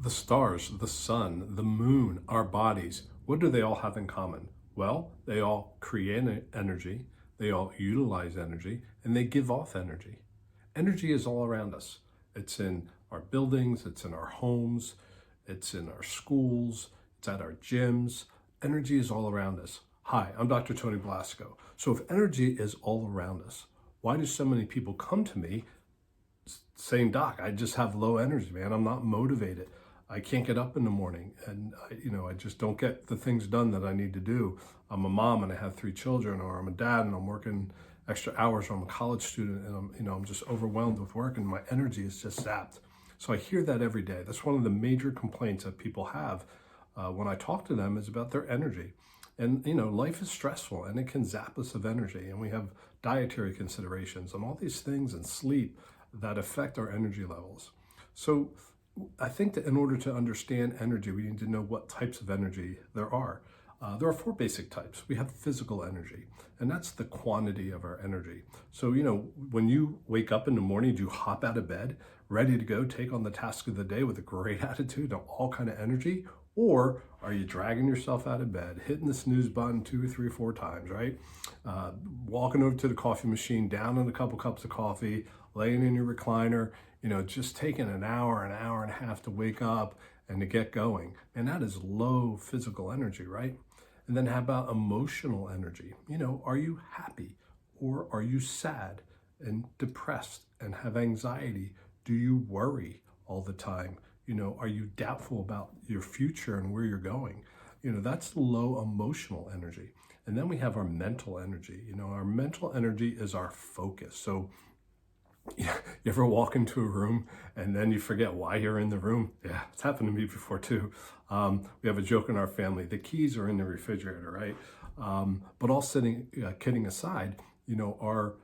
The stars, the sun, the moon, our bodies, what do they all have in common? Well, they all create energy, they all utilize energy, and they give off energy. Energy is all around us. It's in our buildings, it's in our homes, it's in our schools, it's at our gyms. Energy is all around us. Hi, I'm Dr. Tony Blasco. So if energy is all around us, why do so many people come to me saying, Doc, I just have low energy, man. I'm not motivated. I can't get up in the morning, and I just don't get the things done that I need to do. I'm a mom and I have 3 children, or I'm a dad and I'm working extra hours, or I'm a college student and I'm just overwhelmed with work and my energy is just zapped. So I hear that every day. That's one of the major complaints that people have when I talk to them, is about their energy. And life is stressful and it can zap us of energy, and we have dietary considerations and all these things, and sleep, that affect our energy levels. So I think that in order to understand energy, we need to know what types of energy there are. There are 4 basic types. We have physical energy, and that's the quantity of our energy. So, when you wake up in the morning, do you hop out of bed, ready to go take on the task of the day with a great attitude and all kind of energy? Or are you dragging yourself out of bed, hitting the snooze button 2, 3, 4 times, right? Walking over to the coffee machine, down in a couple cups of coffee, laying in your recliner, just taking an hour and a half to wake up and to get going. And that is low physical energy, right? And then how about emotional energy? Are you happy, or are you sad and depressed and have anxiety? Do you worry all the time? Are you doubtful about your future and where you're going? That's low emotional energy. And then we have our mental energy. Our mental energy is our focus. So you ever walk into a room and then you forget why you're in the room? Yeah, it's happened to me before too. We have a joke in our family: the keys are in the refrigerator, right? But all kidding aside, our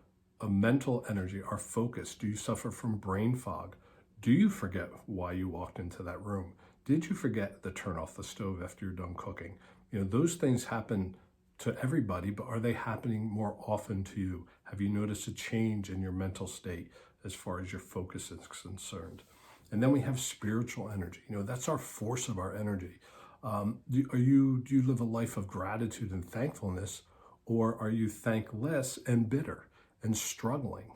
mental energy, our focus. Do you suffer from brain fog? Do you forget why you walked into that room? Did you forget to turn off the stove after you're done cooking? Those things happen to everybody, but are they happening more often to you? Have you noticed a change in your mental state as far as your focus is concerned? And then we have spiritual energy. That's our force of our energy. Do you live a life of gratitude and thankfulness, or are you thankless and bitter and struggling?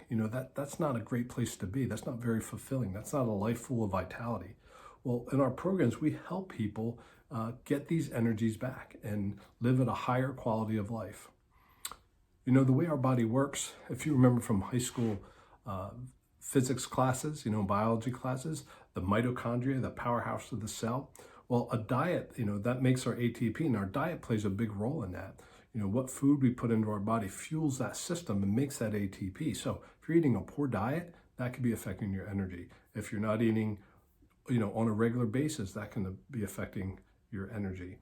That's not a great place to be. That's not very fulfilling. That's not a life full of vitality. Well, in our programs, we help people get these energies back and live at a higher quality of life. The way our body works, if you remember from high school physics classes, biology classes, the mitochondria, the powerhouse of the cell. Well, a diet, that makes our ATP, and our diet plays a big role in that. What food we put into our body fuels that system and makes that ATP. So if you're eating a poor diet, that could be affecting your energy. If you're not eating, on a regular basis, that can be affecting your energy.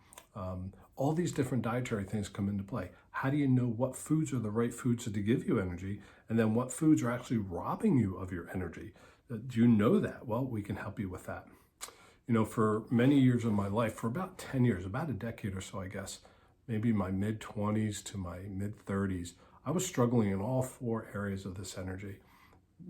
All these different dietary things come into play. How do you know what foods are the right foods to give you energy, and then what foods are actually robbing you of your energy? Do you know that? Well, we can help you with that. For many years of my life, for about 10 years, about a decade or so, I guess, maybe my mid-20s to my mid-30s, I was struggling in all 4 areas of this energy.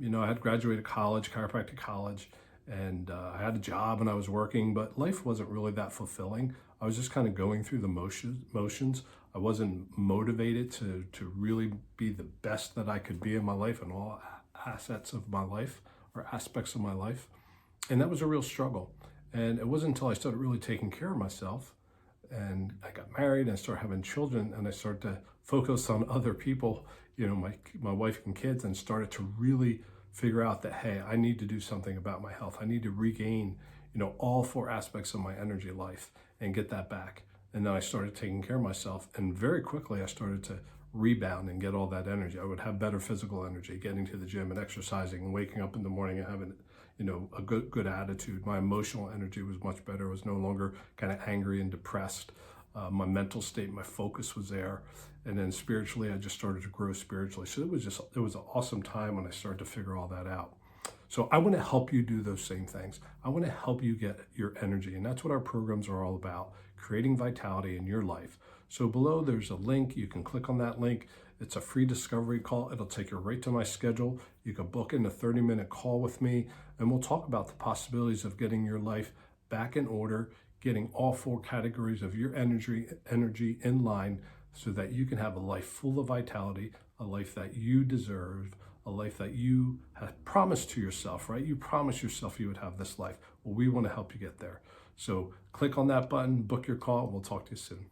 I had graduated college, chiropractic college, and I had a job and I was working, but life wasn't really that fulfilling. I was just kind of going through the motions. I wasn't motivated to really be the best that I could be in my life, and all assets of my life, or aspects of my life. And that was a real struggle. And it wasn't until I started really taking care of myself, and I got married and I started having children, and I started to focus on other people, my wife and kids, and started to really figure out that, hey, I need to do something about my health. I need to regain, all 4 aspects of my energy life and get that back. And then I started taking care of myself, and very quickly I started to rebound and get all that energy. I would have better physical energy, getting to the gym and exercising and waking up in the morning and having, a good attitude. My emotional energy was much better. I was no longer kind of angry and depressed. My mental state, my focus was there. And then spiritually, I just started to grow spiritually. So it was an awesome time when I started to figure all that out. So I want to help you do those same things. I want to help you get your energy. And that's what our programs are all about: creating vitality in your life. So below there's a link. You can click on that link. It's a free discovery call. It'll take you right to my schedule. You can book in a 30-minute call with me, and we'll talk about the possibilities of getting your life back in order, getting all 4 categories of your energy in line so that you can have a life full of vitality, a life that you deserve, a life that you have promised to yourself, right? You promised yourself you would have this life. Well, we want to help you get there. So click on that button, book your call, and we'll talk to you soon.